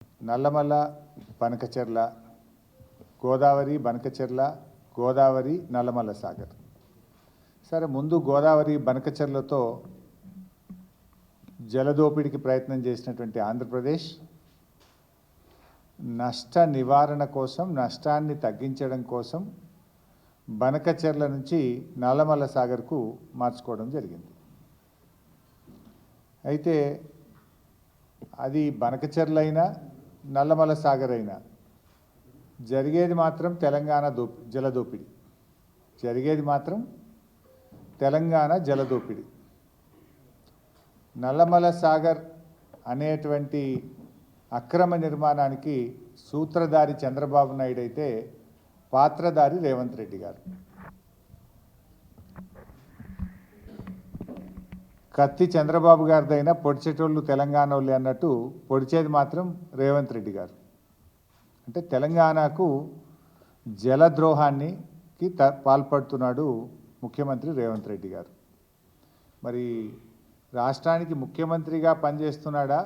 నల్లమల్ల బనకచెర్ల గోదావరి బనకచెర్ల గోదావరి నల్లమల్ల సాగర్. సరే, ముందు గోదావరి బనకచెర్లతో జలదోపిడికి ప్రయత్నం చేసినటువంటి ఆంధ్రప్రదేశ్ నష్ట నివారణ కోసం, నష్టాన్ని తగ్గించడం కోసం బనకచెర్ల నుంచి నల్లమల్ల సాగర్కు మార్చుకోవడం జరిగింది. అయితే అది బనకచెర్ల అయినా నల్లమల్ల సాగర్ అయినా జరిగేది మాత్రం తెలంగాణ జలదోపిడి, జరిగేది మాత్రం తెలంగాణ జలదోపిడి. నల్లమల్ల సాగర్ అనేటువంటి అక్రమ నిర్మాణానికి సూత్రధారి చంద్రబాబు నాయుడు అయితే పాత్రధారి రేవంత్ రెడ్డి గారు. కత్తి చంద్రబాబు గారిదైనా పొడిచేటోళ్ళు తెలంగాణ వాళ్ళే అన్నట్టు పొడిచేది మాత్రం రేవంత్ రెడ్డి గారు. అంటే తెలంగాణకు జలద్రోహానికి పాల్పడుతున్నాడు ముఖ్యమంత్రి రేవంత్ రెడ్డి గారు. మరి రాష్ట్రానికి ముఖ్యమంత్రిగా పనిచేస్తున్నాడా,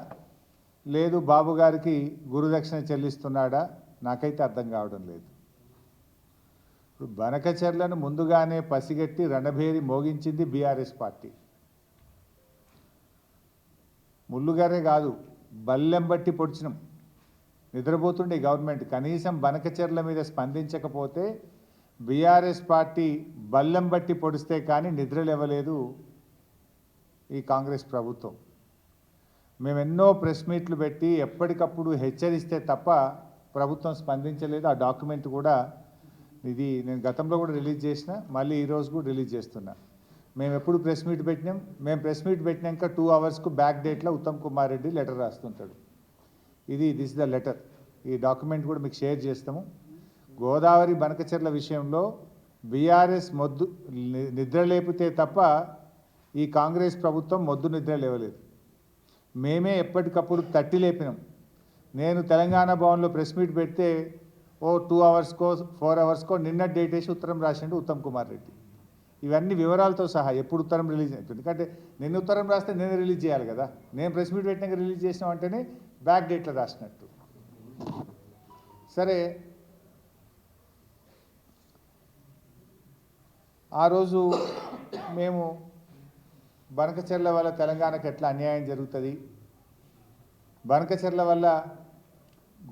లేదు బాబు గారికి గురుదక్షిణ చెల్లిస్తున్నాడా, నాకైతే అర్థం కావడం లేదు. ఇప్పుడు బనకచెర్లను ముందుగానే పసిగట్టి రణభేరి మోగించింది బీఆర్ఎస్ పార్టీ. ముళ్ళుగారే కాదు, బల్లెం బట్టి పొడిచినాం. నిద్రపోతుండే గవర్నమెంట్ కనీసం బనకచెర్ల మీద స్పందించకపోతే బీఆర్ఎస్ పార్టీ బల్లెం బట్టి పొడిస్తే కానీ నిద్రలేవలేదు ఈ కాంగ్రెస్ ప్రభుత్వం. మేము ఎన్నో ప్రెస్ మీట్లు పెట్టి ఎప్పటికప్పుడు హెచ్చరిస్తే తప్ప ప్రభుత్వం స్పందించలేదు. ఆ డాక్యుమెంట్ కూడా ఇది నేను గతంలో కూడా రిలీజ్ చేసిన, మళ్ళీ ఈరోజు కూడా రిలీజ్ చేస్తున్నా. మేము ఎప్పుడు ప్రెస్ మీట్ పెట్టినాం, మేము ప్రెస్ మీట్ పెట్టినాక 2 అవర్స్కు బ్యాక్ డేట్లో ఉత్తమ్ కుమార్ రెడ్డి లెటర్ రాస్తుంటాడు. This the letter. ఈ డాక్యుమెంట్ కూడా మీకు షేర్ చేస్తాము. గోదావరి బనకచెర్ల విషయంలో బీఆర్ఎస్ నిద్ర లేపితే తప్ప ఈ కాంగ్రెస్ ప్రభుత్వం నిద్ర లేవలేదు. మేమే ఎప్పటికప్పుడు తట్టి లేపినాం. నేను తెలంగాణ భవన్లో ప్రెస్ మీట్ పెడితే 2 అవర్స్కో 4 అవర్స్కో నిన్న డేట్ వేసి ఉత్తరం రాసిండు ఉత్తమ్ కుమార్ రెడ్డి. ఇవన్నీ వివరాలతో సహా ఎప్పుడు ఉత్తరం రిలీజ్ అవుతుంది. ఎందుకంటే నిన్న ఉత్తరం రాస్తే నేను రిలీజ్ చేయాలి కదా. నేను ప్రెస్ మీట్ పెట్టినాక రిలీజ్ చేసినాం అంటేనే బ్యాక్ డేట్లో రాసినట్టు. సరే, ఆ రోజు మేము బనకచెర్ల వల్ల తెలంగాణకు ఎట్లా అన్యాయం జరుగుతుంది, బనకచెర్ల వల్ల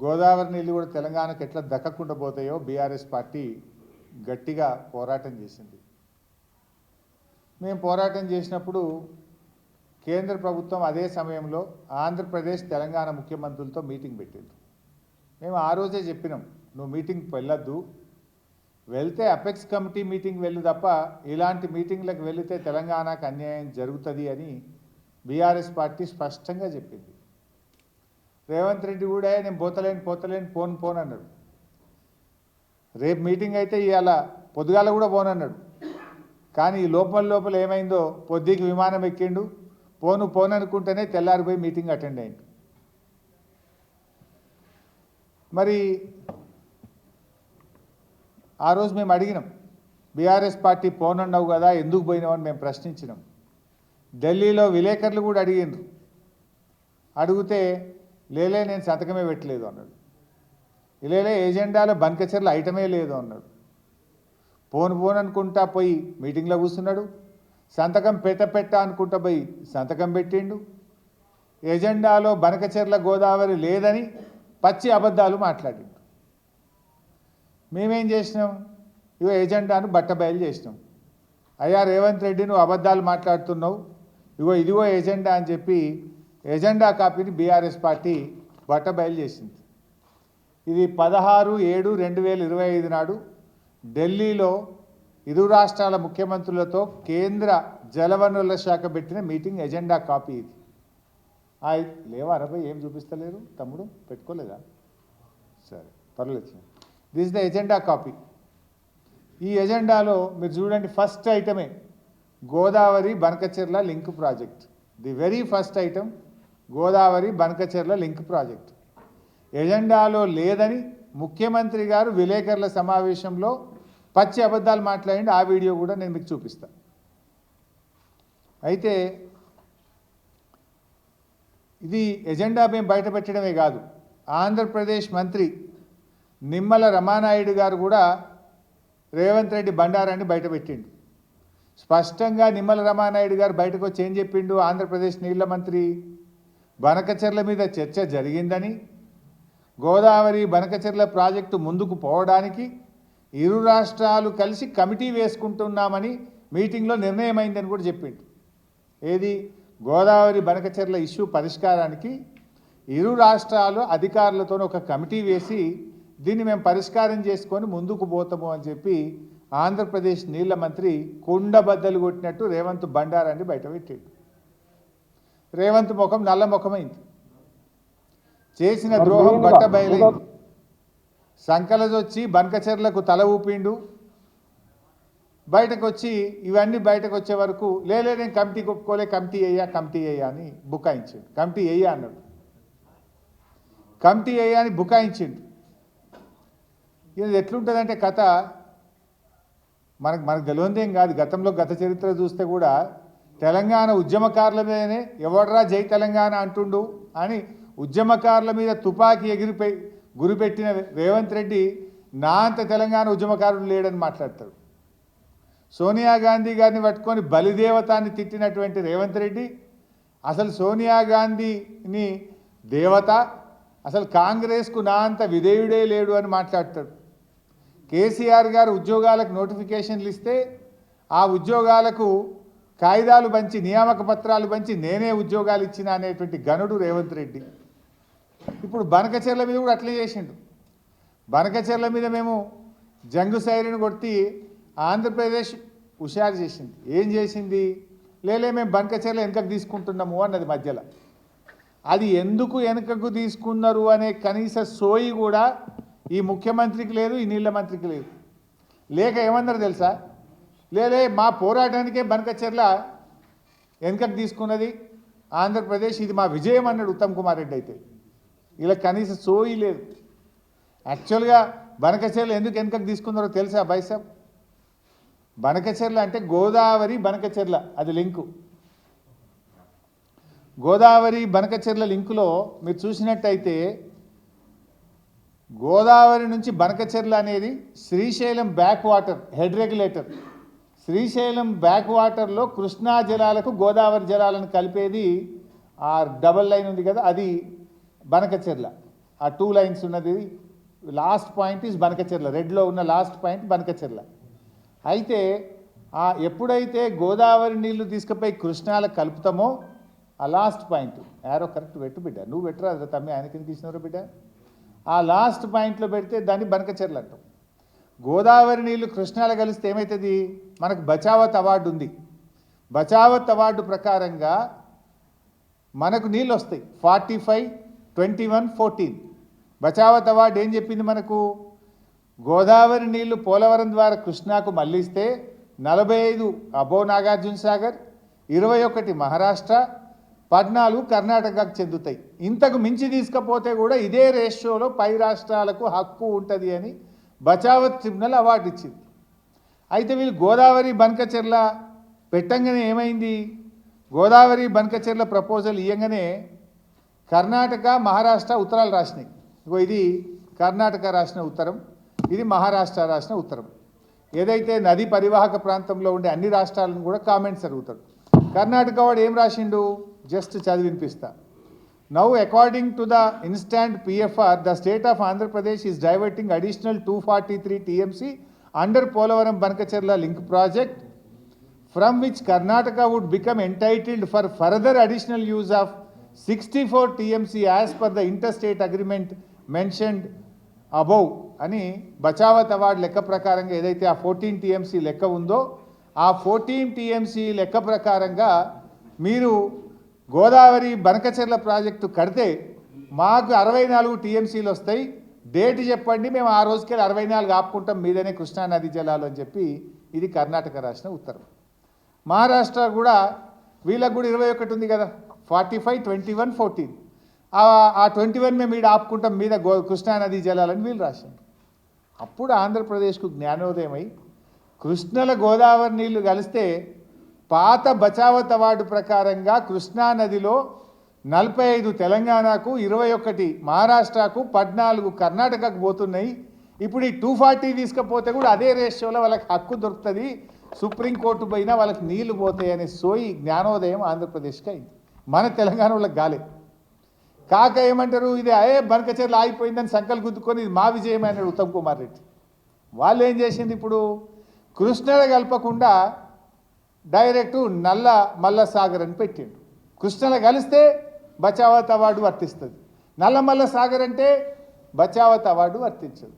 గోదావరి నీళ్ళు కూడా తెలంగాణకు ఎట్లా దక్కకుండా పోతాయో బీఆర్ఎస్ పార్టీ గట్టిగా పోరాటం చేసింది. మేము పోరాటం చేసినప్పుడు కేంద్ర ప్రభుత్వం అదే సమయంలో ఆంధ్రప్రదేశ్ తెలంగాణ ముఖ్యమంత్రులతో మీటింగ్ పెట్టింది. మేము ఆ రోజే చెప్పినాం, నువ్వు మీటింగ్కి వెళ్ళొద్దు, వెళ్తే అపెక్స్ కమిటీ మీటింగ్ వెళ్ళు తప్ప ఇలాంటి మీటింగ్లకు వెళితే తెలంగాణకు అన్యాయం జరుగుతుంది అని బీఆర్ఎస్ పార్టీ స్పష్టంగా చెప్పింది. రేవంత్ రెడ్డి కూడా నేను పోతలేను పోను అన్నాడు. రేపు మీటింగ్ అయితే ఇవాళ పొద్దుగాల కూడా పోనన్నాడు. కానీ ఈ లోపల ఏమైందో పొద్దుకి విమానం ఎక్కిండు, పోను అనుకుంటేనే తెల్లారిపోయి మీటింగ్ అటెండ్ అయ్యిండు. మరి ఆ రోజు మేము అడిగినాం, బీఆర్ఎస్ పార్టీ పోనన్నావు కదా ఎందుకు పోయినావు అని మేము ప్రశ్నించినాం. ఢిల్లీలో విలేకరులు కూడా అడిగినారు. అడిగితే లేలే నేను సంతకమే పెట్టలేదు అన్నాడు. లేలే ఏజెండాలో బనకచెర్ల ఐటమే లేదు అన్నాడు. పోను అనుకుంటా పోయి మీటింగ్లో కూర్చున్నాడు. సంతకం పెట్ట అనుకుంటా పోయి సంతకం పెట్టిండు. ఎజెండాలో బనకచెర్ల గోదావరి లేదని పచ్చి అబద్ధాలు మాట్లాడిండు. మేమేం చేసినాం, ఇగో ఎజెండాను బట్టబయలు చేసినాం. అయ్యా రేవంత్ రెడ్డి, నువ్వు అబద్ధాలు మాట్లాడుతున్నావు, ఇదిగో ఎజెండా అని చెప్పి ఎజెండా కాపీని బీఆర్ఎస్ పార్టీ బట్టబయలు చేసింది. ఇది 16/7/2025 నాడు ఢిల్లీలో ఇరు రాష్ట్రాల ముఖ్యమంత్రులతో కేంద్ర జలవనరుల శాఖ పెట్టిన మీటింగ్ ఎజెండా కాపీ ఇది. లేవా అరవై ఏం చూపిస్తలేరు తమ్ముడు, పెట్టుకోలేదా? సరే పర్లేదు. This the agenda copy. ఈ ఎజెండాలో మీరు చూడండి, ఫస్ట్ ఐటమే Godavari Banakacherla link project. The very first item Godavari Banakacherla link project. ఎజెండాలో లేదని ముఖ్యమంత్రి గారు విలేకరుల సమావేశంలో పచ్చి అబద్ధాలు మాట్లాడి ఆ వీడియో కూడా నేను మీకు చూపిస్తాను. అయితే ఇది ఎజెండా మేము బయట పెట్టడమే కాదు, ఆంధ్రప్రదేశ్ మంత్రి నిమ్మల రమానాయుడు గారు కూడా రేవంత్ రెడ్డి బండారాన్ని బయటపెట్టిండు. స్పష్టంగా నిమ్మల రమానాయుడు గారు బయటకు వచ్చి ఏం చెప్పిండు? ఆంధ్రప్రదేశ్ నీళ్ల మంత్రి బనకచెర్ల మీద చర్చ జరిగిందని, గోదావరి బనకచెర్ల ప్రాజెక్టు ముందుకు పోవడానికి ఇరు రాష్ట్రాలు కలిసి కమిటీ వేసుకుంటున్నామని మీటింగ్లో నిర్ణయమైందని కూడా చెప్పిండు. ఏది? గోదావరి బనకచెర్ల ఇష్యూ పరిష్కారానికి ఇరు రాష్ట్రాలు అధికారులతో ఒక కమిటీ వేసి దీన్ని మేము పరిష్కారం చేసుకొని ముందుకు పోతాము అని చెప్పి ఆంధ్రప్రదేశ్ నీళ్ల మంత్రి కుండబద్దలు కొట్టినట్టు రేవంత్ బండారాన్ని బయటపెట్టాడు. రేవంత్ ముఖం నల్ల ముఖమైంది. చేసిన ద్రోహం బట్ట బయలైంది. సంకలజొచ్చి బనకచెర్లకు తల ఊపిండు. బయటకు వచ్చి ఇవన్నీ బయటకు వచ్చే వరకు లేలే నేను కమిటీ ఒప్పుకోలే, కమిటీ అయ్యా అని బుకాయించాడు. కమిటీ అయ్యా అన్నాడు. కమిటీ అయ్యా అని బుకాయించిండు. ఇది ఎట్లుంటుందంటే కథ మనకు తెలియదేం కాదు. గతంలో గత చరిత్ర చూస్తే కూడా తెలంగాణ ఉద్యమకారుల మీదనే ఎవడ్రా జై తెలంగాణ అంటుండు అని ఉద్యమకారుల మీద తుపాకీ గురిపెట్టిన రేవంత్ రెడ్డి నా అంత తెలంగాణ ఉద్యమకారుడు లేడని మాట్లాడతాడు. సోనియా గాంధీ గారిని పట్టుకొని బలిదేవతాన్ని తిట్టినటువంటి రేవంత్ రెడ్డి అసలు సోనియా గాంధీని దేవత, అసలు కాంగ్రెస్కు నా అంత విధేయుడే లేడు అని మాట్లాడతాడు. కేసీఆర్ గారు ఉద్యోగాలకు నోటిఫికేషన్లు ఇస్తే ఆ ఉద్యోగాలకు కాయిదాలు పంచి నియామక పత్రాలు పంచి నేనే ఉద్యోగాలు ఇచ్చిన అనేటువంటి గనుడు రేవంత్ రెడ్డి. ఇప్పుడు బనకచెర్ల మీద కూడా అట్లే చేసిండు. బనకచెర్ల మీద మేము జంగు సైరన్ కొట్టి ఆంధ్రప్రదేశ్ హుషారు చేసింది. ఏం చేసింది? లేలే మేము బనకచెర్ల వెనుకకు తీసుకుంటున్నాము అన్నది మధ్యలో. అది ఎందుకు వెనుకకు తీసుకున్నారు అనే కనీస సోయి కూడా ఈ ముఖ్యమంత్రికి లేదు, ఈ నీళ్ల మంత్రికి లేదు. లేక ఏమన్నారు తెలుసా? లేలే మా పోరాటానికే బనకచెర్ల వెనుకకు తీసుకున్నది ఆంధ్రప్రదేశ్, ఇది మా విజయం అన్నాడు ఉత్తమ్ కుమార్ రెడ్డి. అయితే ఇలా కనీస సోయి లేదు. యాక్చువల్గా బనకచెర్ల ఎందుకు వెనుకకు తీసుకున్నారో తెలుసా బైసాబ్? బనకచెర్ల అంటే గోదావరి బనకచెర్ల, అది లింకు. గోదావరి బనకచెర్ల లింకులో మీరు చూసినట్టయితే గోదావరి నుంచి బనకచెర్ల అనేది Srisailam back water head regulator. Srisailam back వాటర్లో కృష్ణా జలాలకు గోదావరి జలాలను కలిపేది ఆ డబల్ లైన్ ఉంది కదా, అది బనకచెర్ల. ఆ 2 లైన్స్ ఉన్నది. Last point is Banakacherla. రెడ్లో ఉన్న లాస్ట్ పాయింట్ బనకచెర్ల. అయితే ఎప్పుడైతే గోదావరి నీళ్లు తీసుకుపోయి కృష్ణాలకు కలుపుతామో ఆ లాస్ట్ పాయింట్, యారో కరెక్ట్ పెట్టు బిడ్డ, నువ్వు పెట్టరా తమ్మి, ఆయన కింద తీసినారో బిడ్డ, ఆ లాస్ట్ పాయింట్లో పెడితే దాన్ని బనకచెర్ల అంటాం. గోదావరి నీళ్లు కృష్ణాలో కలిస్తే ఏమవుతుంది? మనకు బచావత్ అవార్డు ఉంది. బచావత్ అవార్డు ప్రకారంగా మనకు నీళ్ళు వస్తాయి. 45, 21, 14 బచావత్ అవార్డు ఏం చెప్పింది మనకు? గోదావరి నీళ్లు పోలవరం ద్వారా కృష్ణాకు మళ్ళిస్తే 45 అబోవ్ నాగార్జున సాగర్, 21 మహారాష్ట్ర, 14 కర్ణాటకకు చెందుతాయి. ఇంతకు మించి తీసుకపోతే కూడా ఇదే రేషియోలో పై రాష్ట్రాలకు హక్కు ఉంటుంది అని బచావత్ ట్రిబ్యునల్ అవార్డు ఇచ్చింది. అయితే వీళ్ళు గోదావరి బనకచెర్ల పెట్టంగానే ఏమైంది? గోదావరి బనకచెర్ల ప్రపోజల్ ఇవ్వగానే కర్ణాటక, మహారాష్ట్ర ఉత్తరాలు రాసినాయి. ఇది కర్ణాటక రాసిన ఉత్తరం, ఇది మహారాష్ట్ర రాసిన ఉత్తరం. ఏదైతే నది పరివాహక ప్రాంతంలో ఉండే అన్ని రాష్ట్రాలను కూడా కామెంట్స్ అడుగుతాడు. కర్ణాటక వాడు ఏం రాసిండు? జస్ట్ చదివి వినిపిస్తా. Now, according to the instant PFR, the state of Andhra Pradesh is diverting additional 243 TMC under Polavaram Bankacherla link project, from which Karnataka would become entitled for further additional use of 64 TMC as per the interstate agreement mentioned above. అని Bachawat award లెక్క ప్రకారంగా ఏదైతే ఆ 14 TMC లెక్క ఉందో ఆ 14 TMC లెక్క ప్రకారంగా మీరు గోదావరి బనకచెర్ల ప్రాజెక్టు కడితే మాకు 64 TMCలు వస్తాయి. డేట్ చెప్పండి, మేము ఆ రోజుకెళ్ళి 64 ఆపుకుంటాం మీదనే కృష్ణా నది జలాలు అని చెప్పి ఇది కర్ణాటక రాసిన ఉత్తరం. మహారాష్ట్ర కూడా వీళ్ళకు కూడా 21 ఉంది కదా, 45, 21, 14. ఆ 21 మేము ఈడ ఆపుకుంటాం మీద కృష్ణా నది జలాలని వీళ్ళు రాశారు. అప్పుడు ఆంధ్రప్రదేశ్కు జ్ఞానోదయమై కృష్ణల గోదావరి నీళ్లు కలిస్తే పాత బచావత్ అవార్డు ప్రకారంగా కృష్ణా నదిలో 45 తెలంగాణకు, 21 మహారాష్ట్రకు, 14 కర్ణాటకకు పోతున్నాయి. ఇప్పుడు ఈ 240 తీసుకపోతే కూడా అదే రేషియోలో వాళ్ళకి హక్కు దొరుకుతుంది, సుప్రీంకోర్టు పోయినా వాళ్ళకి నీళ్లు పోతాయి అనే సోయి జ్ఞానోదయం ఆంధ్రప్రదేశ్కి అయింది. మన తెలంగాణ వాళ్ళకి గాలే. కాక ఏమంటారు, ఇది బనకచెర్ల ఆగిపోయిందని సంకల్ గుద్దుకొని ఇది మా విజయమే అన్నాడు ఉత్తమ్ కుమార్ రెడ్డి. వాళ్ళు ఏం చేసింది, ఇప్పుడు కృష్ణలో కలపకుండా డైరెక్టు నల్ల మల్ల సాగర్ అని పెట్టిండు. కృష్ణలో కలిస్తే బచావత్ అవార్డు వర్తిస్తుంది, నల్లమల్ల సాగర్ అంటే బచావత్ అవార్డు వర్తించదు.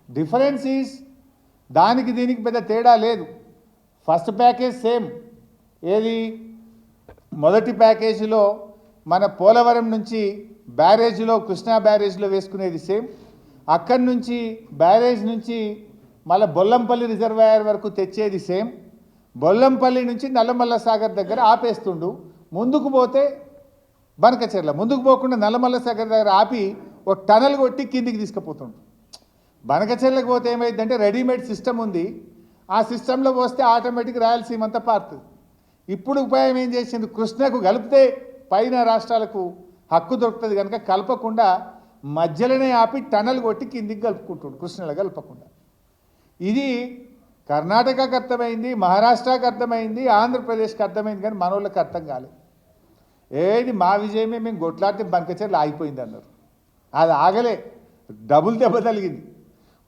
డిఫరెన్స్ ఈజ్ దానికి దీనికి పెద్ద తేడా లేదు. First package same. ఏది మొదటి ప్యాకేజీలో మన పోలవరం నుంచి బ్యారేజ్లో, కృష్ణా బ్యారేజ్లో వేసుకునేది సేమ్. అక్కడి నుంచి బ్యారేజ్ నుంచి మళ్ళీ బొల్లంపల్లి రిజర్వాయర్ వరకు తెచ్చేది సేమ్. బొల్లంపల్లి నుంచి నల్లమల్ల సాగర్ దగ్గర ఆపేస్తుండు. ముందుకు పోతే బనకచెర్ల, ముందుకు పోకుండా నల్లమల్ల సాగర్ దగ్గర ఆపి ఒక టనల్ కొట్టి కిందికి తీసుకుపోతుండు. బనకచెర్లకు పోతే ఏమైందంటే రెడీమేడ్ సిస్టమ్ ఉంది, ఆ సిస్టంలో పోస్తే ఆటోమేటిక్ రాయలసీమ అంతా పారుతుంది. ఇప్పుడు ఉపాయం ఏం చేసింది, కృష్ణకు కలిపితే పైన రాష్ట్రాలకు హక్కు దొరుకుతుంది కనుక కలపకుండా మధ్యలోనే ఆపి టనల్ కొట్టి కిందికి కలుపుకుంటుండు, కృష్ణలో కలపకుండా. ఇది కర్ణాటకకు అర్థమైంది, మహారాష్ట్రకు అర్థమైంది, ఆంధ్రప్రదేశ్కి అర్థమైంది, కానీ మనోళ్ళకి అర్థం కాలేదు. ఏది మా విజయమే, మేము గొట్లాడితే బనకచెర్ల ఆగిపోయింది అన్నారు. అది ఆగలే, డబుల్ దెబ్బ తగిలింది.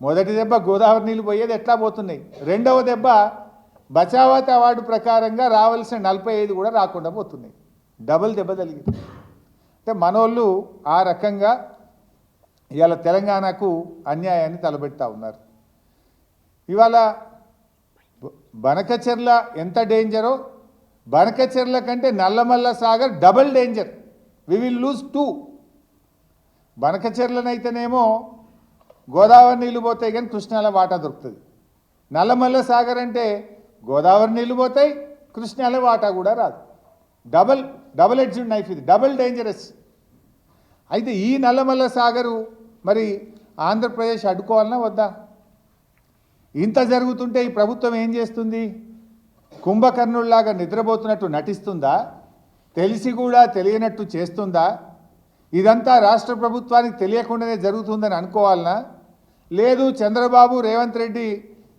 మొదటి దెబ్బ గోదావరి నీళ్ళు పోయేది ఎట్లా పోతున్నాయి, రెండవ దెబ్బ బచావత్ అవార్డు ప్రకారంగా రావాల్సిన 45 కూడా రాకుండా పోతున్నాయి. డబుల్ దెబ్బ తగిలింది. అంటే మనోళ్ళు ఆ రకంగా ఇవాళ తెలంగాణకు అన్యాయాన్ని తలబెడతా ఉన్నారు. ఇవాళ బనకచెర్ల ఎంత డేంజరో, బనకచెర్ల కంటే Nallamala Sagar double danger. We will lose 2. బనకచెర్లనైతేనేమో గోదావరి నీళ్ళు పోతాయి కానీ కృష్ణాల వాటా దొరుకుతుంది. నల్లమల్ల సాగర్ అంటే గోదావరి నీళ్ళు పోతాయి, కృష్ణాల వాటా కూడా రాదు. డబుల్ ఎడ్జ్డ్ నైఫ్, ఇది డబుల్ డేంజరస్. అయితే ఈ నల్లమల్ల సాగరు మరి ఆంధ్రప్రదేశ్ అడ్డుకోవాలన్నా వద్దా? ఇంత జరుగుతుంటే ఈ ప్రభుత్వం ఏం చేస్తుంది? కుంభకర్ణుల్లాగా నిద్రపోతున్నట్టు నటిస్తుందా? తెలిసి కూడా తెలియనట్టు చేస్తుందా? ఇదంతా రాష్ట్ర ప్రభుత్వానికి తెలియకుండానే జరుగుతుందని అనుకోవాలనా? లేదు చంద్రబాబు, రేవంత్ రెడ్డి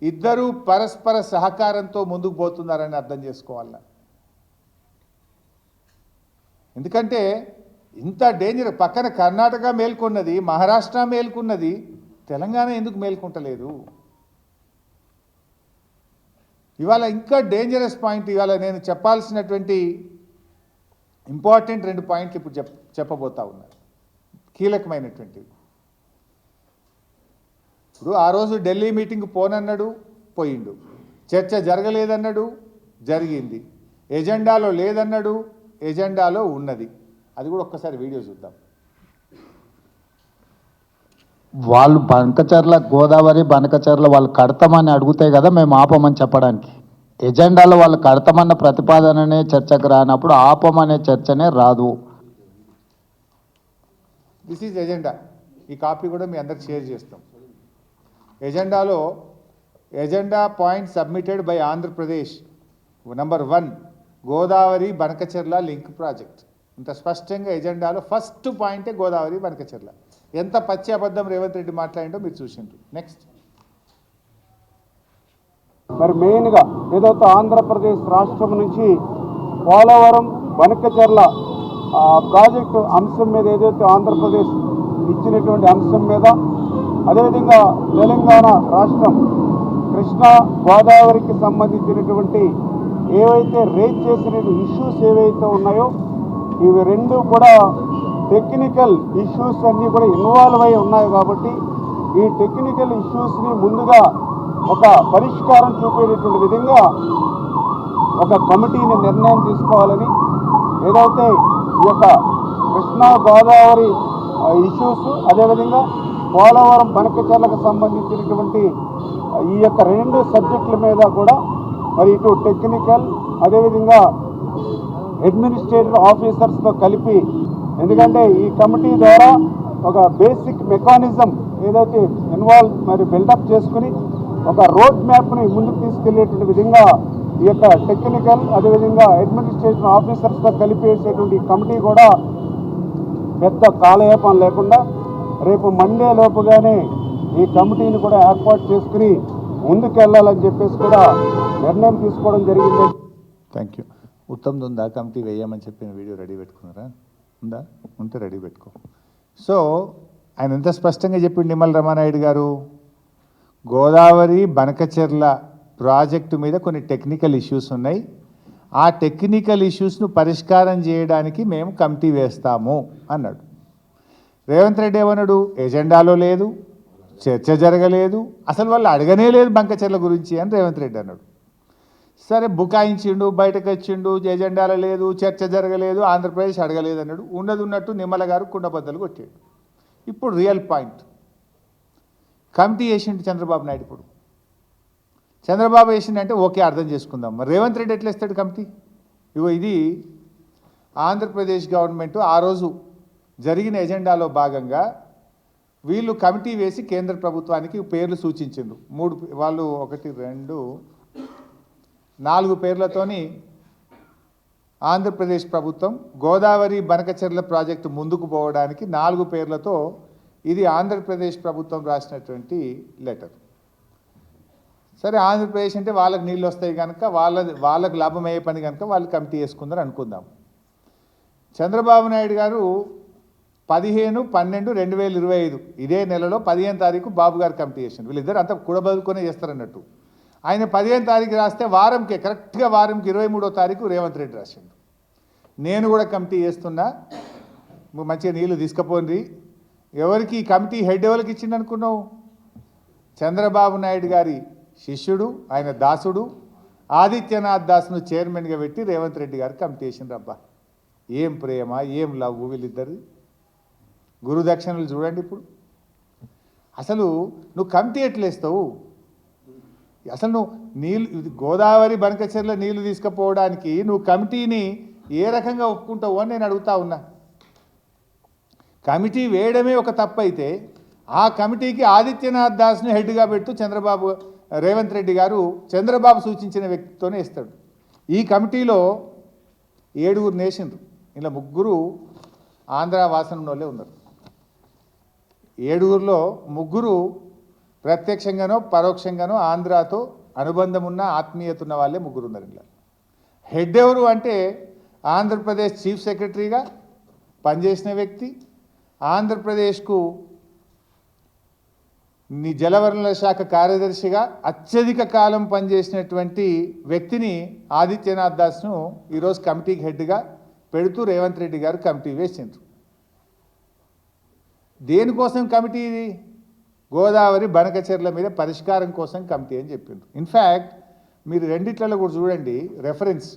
ఇద్దరూ పరస్పర సహకారంతో ముందుకు పోతున్నారని అర్థం చేసుకోవాలనా? ఎందుకంటే ఇంత డేంజర్, పక్కన కర్ణాటక మేల్కొన్నది, మహారాష్ట్ర మేల్కొన్నది, తెలంగాణ ఎందుకు మేల్కొంటలేదు? ఇవాళ ఇంకా డేంజరస్ పాయింట్, ఇవాళ నేను చెప్పాల్సినటువంటి ఇంపార్టెంట్ 2 పాయింట్లు ఇప్పుడు చెప్పబోతా ఉన్నారు, కీలకమైనటువంటివి. ఇప్పుడు ఆ రోజు ఢిల్లీ మీటింగ్ పోనన్నాడు, పోయిండు. చర్చ జరగలేదన్నాడు, జరిగింది. ఎజెండాలో లేదన్నాడు, ఎజెండాలో ఉన్నది. అది కూడా ఒక్కసారి వీడియో చూద్దాం. వాళ్ళు బనకచెర్ల, గోదావరి బనకచెర్ల వాళ్ళు కడతామని అడిగితే కదా మేము ఆపమని చెప్పడానికి. ఎజెండాలో వాళ్ళు కడతామన్న ప్రతిపాదననే చర్చకు రానప్పుడు ఆపమనే చర్చనే రాదు. This is agenda. ఈ కాపీ కూడా మీ అందరికి షేర్ చేస్తాం. ఎజెండాలో agenda point submitted by Andhra Pradesh number 1 Godavari Banakacherla link project. ఇంత స్పష్టంగా ఎజెండాలో ఫస్ట్ పాయింటే గోదావరి బనకచెర్ల. ఎంత పచ్చి అబద్ధం రేవంత్ రెడ్డి మాట్లాడిండో మీరు చూసిండ్రు. నెక్స్ట్. మరి మెయిన్గా ఏదైతే ఆంధ్రప్రదేశ్ రాష్ట్రం నుంచి పోలవరం బనకచెర్ల ప్రాజెక్టు అంశం మీద ఏదైతే ఆంధ్రప్రదేశ్ ఇచ్చినటువంటి అంశం మీద, అదేవిధంగా తెలంగాణ రాష్ట్రం కృష్ణా గోదావరికి సంబంధించినటువంటి ఏవైతే రేజ్ చేసిన ఇష్యూస్ ఏవైతే ఉన్నాయో ఇవి రెండు కూడా టెక్నికల్ ఇష్యూస్ అన్నీ కూడా ఇన్వాల్వ్ అయి ఉన్నాయి. కాబట్టి ఈ టెక్నికల్ ఇష్యూస్ని ముందుగా ఒక పరిష్కారం చూపేటటువంటి విధంగా ఒక కమిటీని నిర్ణయం తీసుకోవాలని, ఏదైతే ఈ యొక్క కృష్ణా గోదావరి ఇష్యూస్, అదేవిధంగా పోలవరం బనకచెర్లకు సంబంధించినటువంటి ఈ యొక్క 2 సబ్జెక్టుల మీద కూడా మరి ఇటు టెక్నికల్ అదేవిధంగా అడ్మినిస్ట్రేటివ్ ఆఫీసర్స్తో కలిపి, ఎందుకంటే ఈ కమిటీ ద్వారా ఒక బేసిక్ మెకానిజం ఏదైతే మరి బిల్డప్ చేసుకుని ఒక రోడ్ మ్యాప్ని ముందుకు తీసుకెళ్లేటువంటి విధంగా ఈ యొక్క టెక్నికల్ అదేవిధంగా అడ్మినిస్ట్రేటివ్ ఆఫీసర్స్తో కలిపేసేటువంటి కమిటీ కూడా పెద్ద కాలయాపన లేకుండా రేపు మండే లోపుగానే ఈ కమిటీని కూడా ఏర్పాటు చేసుకుని ముందుకెళ్లాలని చెప్పేసి కూడా నిర్ణయం తీసుకోవడం జరిగింది. Thank you. ఉత్తమ్ ఉందా కమిటీ వేయమని చెప్పిన వీడియో రెడీ పెట్టుకున్నారా? ఉందా? ఉంటే రెడీ పెట్టుకో. సో ఆయన ఎంత స్పష్టంగా చెప్పిండు నిమ్మల రామానాయుడు గారు, గోదావరి బనకచెర్ల ప్రాజెక్టు మీద కొన్ని టెక్నికల్ ఇష్యూస్ ఉన్నాయి, ఆ టెక్నికల్ ఇష్యూస్ను పరిష్కారం చేయడానికి మేము కమిటీ వేస్తాము అన్నాడు. రేవంత్ రెడ్డి ఏమన్నాడు? ఎజెండాలో లేదు, చర్చ జరగలేదు, అసలు వాళ్ళు అడగనే లేదు బంకచెర్ల గురించి అని రేవంత్ రెడ్డి అన్నాడు. సరే బుకాయించిండు, బయటకు వచ్చిండు, ఎజెండాలో లేదు, చర్చ జరగలేదు, ఆంధ్రప్రదేశ్ అడగలేదు అన్నాడు. ఉన్నట్టు నిమ్మల గారు కుండబద్దలు కొట్టాడు. ఇప్పుడు రియల్ పాయింట్, కమిటీ వేసిండు చంద్రబాబు నాయుడు. ఇప్పుడు చంద్రబాబు వేసిండంటే ఓకే, అర్థం చేసుకుందాం. మరి రేవంత్ రెడ్డి ఎట్లా ఇస్తాడు కమిటీ? ఇగో ఇది ఆంధ్రప్రదేశ్ గవర్నమెంట్ ఆ రోజు జరిగిన ఎజెండాలో భాగంగా వీళ్ళు కమిటీ వేసి కేంద్ర ప్రభుత్వానికి పేర్లు సూచించిండ్రు. వాళ్ళు 1, 2, 4 పేర్లతోని ఆంధ్రప్రదేశ్ ప్రభుత్వం గోదావరి బనకచెర్ల ప్రాజెక్టు ముందుకు పోవడానికి 4 పేర్లతో ఇది ఆంధ్రప్రదేశ్ ప్రభుత్వం రాసినటువంటి లెటర్. సరే ఆంధ్రప్రదేశ్ అంటే వాళ్ళకి నీళ్ళు వస్తాయి కనుక వాళ్ళకు లాభం అయ్యే పని కనుక వాళ్ళు కమిటీ వేసుకుందని అనుకుందాం. చంద్రబాబు నాయుడు గారు 15/12/2025 ఇదే నెలలో 15వ తారీఖు బాబు గారు కమిటీ చేసిండు. వీళ్ళిద్దరు అంతా కూడబదుకునే చేస్తారన్నట్టు. ఆయన 15వ తారీఖు రాస్తే వారంకే, కరెక్ట్గా వారంకి 23వ తారీఖు రేవంత్ రెడ్డి రాసిండు. నేను కూడా కమిటీ చేస్తున్నా, మంచిగా నీళ్ళు తీసుకుపోండి. ఎవరికి ఈ కమిటీ హెడ్ ఎవరికి ఇచ్చిండు అనుకున్నావు? చంద్రబాబు నాయుడు గారి శిష్యుడు, ఆయన దాసుడు ఆదిత్యనాథ్ దాస్ను చైర్మన్గా పెట్టి రేవంత్ రెడ్డి గారు కమిటీ చేసిండ్రు. అబ్బా ఏం ప్రేమ, ఏం లవ్ వీళ్ళిద్దరు. గురుదక్షిణలు చూడండి. ఇప్పుడు అసలు నువ్వు కమిటీ ఎట్లేస్తావు? అసలు నువ్వు నీళ్ళు గోదావరి బనకచెర్ల నీళ్లు తీసుకుపోవడానికి నువ్వు కమిటీని ఏ రకంగా ఒప్పుకుంటావు అని నేను అడుగుతా ఉన్నా. కమిటీ వేయడమే ఒక తప్పు అయితే ఆ కమిటీకి ఆదిత్యనాథ్ దాస్ను హెడ్గా పెట్టు రేవంత్ రెడ్డి గారు చంద్రబాబు సూచించిన వ్యక్తితోనే ఇస్తాడు. ఈ కమిటీలో 7 నేషన్లు, ఇలా 3 ఆంధ్ర వాసన వాళ్ళే ఉన్నారు. 7లో 3 ప్రత్యక్షంగానో పరోక్షంగానో ఆంధ్రాతో అనుబంధం ఉన్న ఆత్మీయత ఉన్న వాళ్ళే 3 ఉన్నారు. ఇలా హెడ్ ఎవరు అంటే ఆంధ్రప్రదేశ్ చీఫ్ సెక్రటరీగా పనిచేసిన వ్యక్తి, ఆంధ్రప్రదేశ్కు జలవనరుల శాఖ కార్యదర్శిగా అత్యధిక కాలం పనిచేసినటువంటి వ్యక్తిని ఆదిత్యనాథ్ దాస్ను ఈరోజు కమిటీకి హెడ్గా పెడుతూ రేవంత్ రెడ్డి గారు కమిటీ వేసిండ్రు. దేనికోసం కమిటీ? ఇది గోదావరి బనకచెర్ల మీద పరిష్కారం కోసం కమిటీ అని చెప్పిండ్రు. ఇన్ఫ్యాక్ట్ మీరు రెండిట్లలో కూడా చూడండి రెఫరెన్స్.